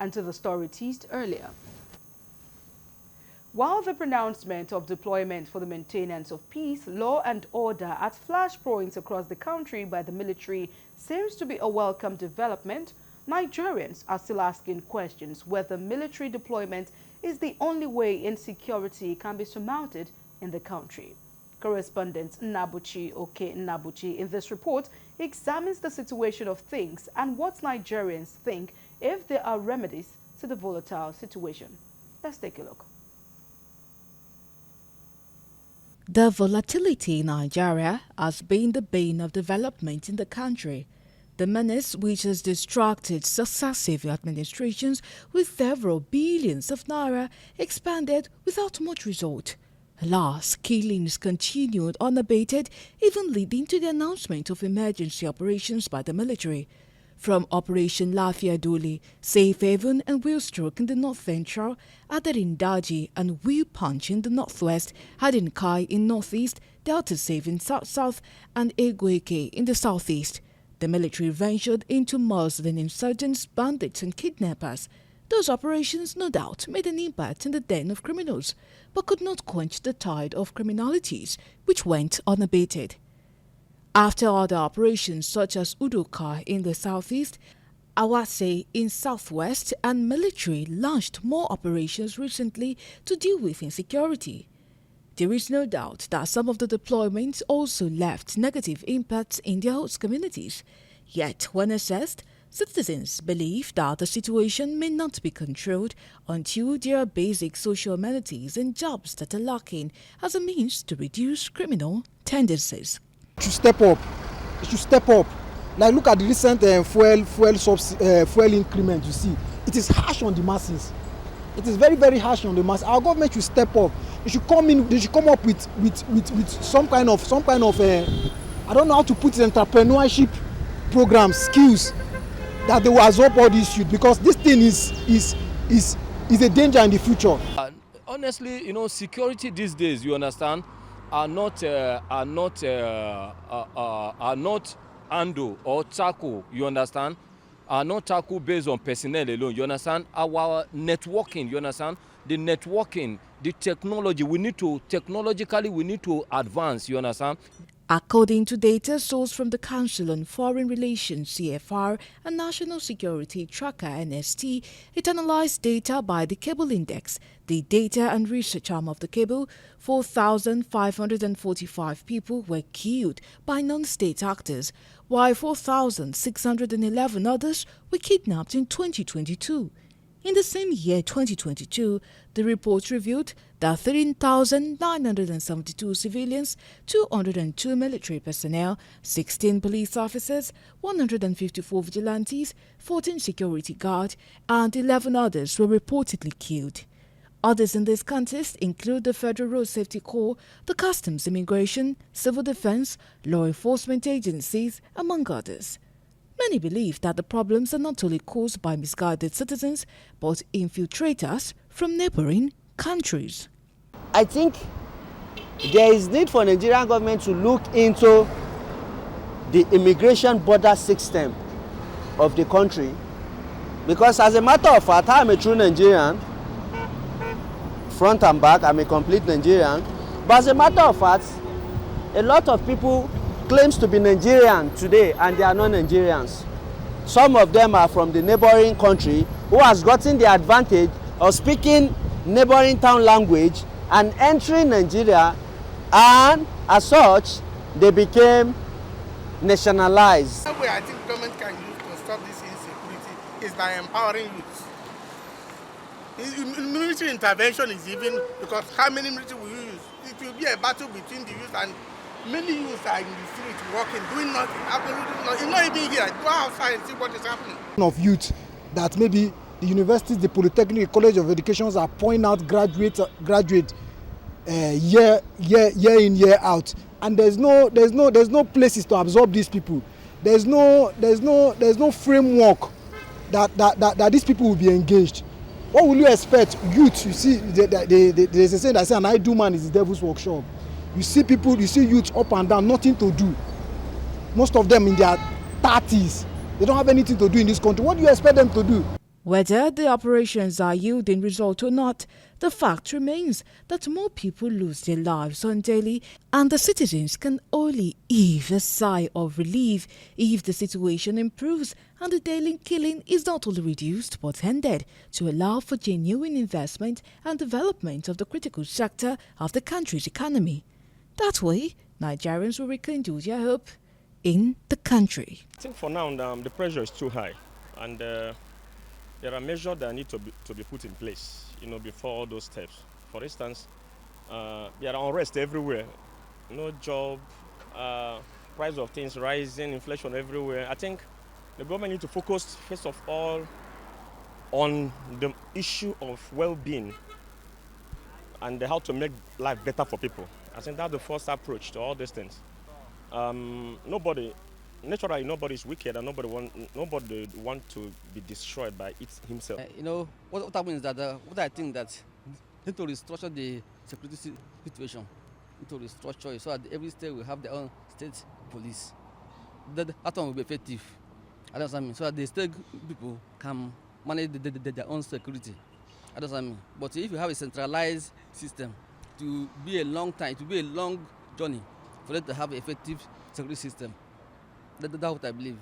And to the story teased earlier. While the pronouncement of deployment for the maintenance of peace, law and order at flashpoints across the country by the military seems to be a welcome development, Nigerians are still asking questions whether military deployment is the only way insecurity can be surmounted in the country. Correspondent Nabuchi Oke Nabuchi in this report examines the situation of things and what Nigerians think if there are remedies to the volatile situation. Let's take a look. The volatility in Nigeria has been the bane of development in the country. The menace which has distracted successive administrations with several billions of naira expanded without much result. Alas, killings continued unabated, even leading to the announcement of emergency operations by the military. From Operation Lafia Dole, Safe Haven and Wheelstroke in the north central, Adarindaji and Wheel Punch in the northwest, Hadinkai in northeast, Delta Safe in south-south, and Egweke in the southeast. The military ventured into Muslim insurgents, bandits and kidnappers. Those operations, no doubt, made an impact in the den of criminals, but could not quench the tide of criminalities, which went unabated. After other operations such as Udoka in the southeast, Awase in southwest, and military launched more operations recently to deal with insecurity. There is no doubt that some of the deployments also left negative impacts in their host communities. Yet, when assessed, citizens believe that the situation may not be controlled until there are basic social amenities and jobs that are lacking as a means to reduce criminal tendencies. It should step up. It should step up. Like look at the recent fuel increment. You see, it is harsh on the masses. It is very, very harsh on the masses. Our government should step up. They should come in. They should come up with some kind of I don't know how to put it, entrepreneurship programs, skills that they will absorb all these youth, because this thing is a danger in the future. Honestly, you know, security these days, you understand, are not handle or tackle, you understand, are not tackle based on personnel alone, you understand. Our networking, you understand, the networking, the technology, technologically we need to advance, you understand. According to data sourced from the Council on Foreign Relations (CFR) and National Security Tracker (NST), it analyzed data by the Cable Index, the data and research arm of the cable. 4,545 people were killed by non-state actors, while 4,611 others were kidnapped in 2022. In the same year, 2022, the report revealed that 13,972 civilians, 202 military personnel, 16 police officers, 154 vigilantes, 14 security guards, and 11 others were reportedly killed. Others in this context include the Federal Road Safety Corps, the Customs Immigration, Civil Defense, law enforcement agencies, among others. Many believe that the problems are not only caused by misguided citizens, but infiltrators from neighboring countries. I think there is need for Nigerian government to look into the immigration border system of the country, because as a matter of fact, I'm a true Nigerian, front and back, I'm a complete Nigerian, but as a matter of fact, a lot of people claims to be Nigerian today and they are not Nigerians. Some of them are from the neighboring country who has gotten the advantage of speaking neighboring town language and entering Nigeria, and as such they became nationalized. The way I think government can use to stop this insecurity is by empowering youth. Military intervention is even, because how many military will you use? It will be a battle between the youth, and many youths are in the street working, doing nothing, absolutely nothing. It's not even here. Go outside and see what is happening. Of youth that maybe the universities, the Polytechnic, the College of Education are pointing out graduate year in, year out, and there's no places to absorb these people. There's no framework that these people will be engaged. What will you expect? Youth, you see, there's a saying that says an idle man is the devil's workshop. You see people, you see youth up and down, nothing to do. Most of them in their 30s, they don't have anything to do in this country. What do you expect them to do? Whether the operations are yielding result or not, the fact remains that more people lose their lives on daily, and the citizens can only heave a sigh of relief if the situation improves and the daily killing is not only reduced but ended, to allow for genuine investment and development of the critical sector of the country's economy. That way, Nigerians will rekindle their hope in the country. I think for now the pressure is too high, and there are measures that need to be put in place, before all those steps. For instance, there are unrest everywhere, no job, price of things rising, inflation everywhere. I think the government needs to focus first of all on the issue of well-being and how to make life better for people. I think that's the first approach to all these things. Naturally, nobody is wicked, and nobody want to be destroyed by it himself. What happens is that what I think that need to restructure the security situation, need to restructure it so that every state will have their own state police. That one will be effective. So that the state people can manage their own security. But if you have a centralized system, to be a long time, to be a long journey for them to have an effective security system. That's what I believe.